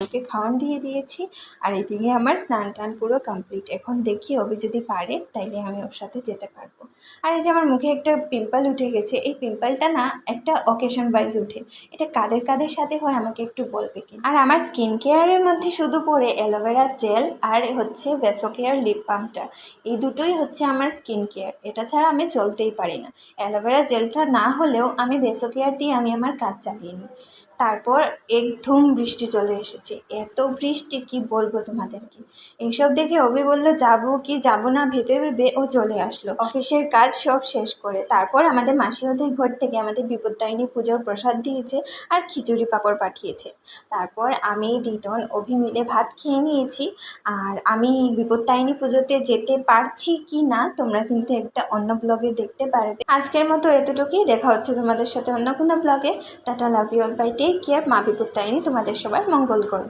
বাবুকে খাওয়ান দিয়ে দিয়েছি। আর এদিকে আমার স্নান টান পুরো কমপ্লিট। এখন দেখি অভি যদি পারে তাইলে আমি ওর সাথে যেতে পারবো। আর এই যে আমার মুখে একটা পিম্পল উঠে গেছে, এই পিম্পলটা না একটা অকেশন ওয়াইজ উঠে। এটা কাদের কাদের সাথে হয় আমাকে একটু বলবে কি? আর আমার স্কিন কেয়ারের মধ্যে শুধু পড়ে অ্যালোভেরা জেল আর হচ্ছে ভেসোকেয়ার লিপ বামটা, এই দুটোই হচ্ছে আমার স্কিন কেয়ার। এটা ছাড়া আমি চলতেই পারি না। অ্যালোভেরা জেলটা না হলেও আমি ভেসোকেয়ার দিয়ে আমি আমার কাজ চালিয়ে নিই। তারপর একদম বৃষ্টি চলে এসেছে, এত বৃষ্টি কি বলবো তোমাদেরকে। এইসব দেখে অভি বললো যাবো কি যাবো না ভেবে ভেবে ও চলে আসলো অফিসের কাজ সব শেষ করে। তারপর আমাদের মাসি ওদের ঘর থেকে আমাদের বিপত্তারিণী পুজোর প্রসাদ দিয়েছে আর খিচুড়ি পাঁপড় পাঠিয়েছে। তারপর আমি দিদন অভি মিলে ভাত খেয়ে নিয়েছি। আর আমি বিপত্তারিণী পুজোতে যেতে পারছি কি না তোমরা কিন্তু একটা অন্য ব্লগে দেখতে পারবে। আজকের মতো এতটুকুই, দেখা হচ্ছে তোমাদের সাথে অন্য কোনো ব্লগে। Tata, love you all, bye, take care. মা বিপত্তারিণী তোমাদের সবার মঙ্গল করবে।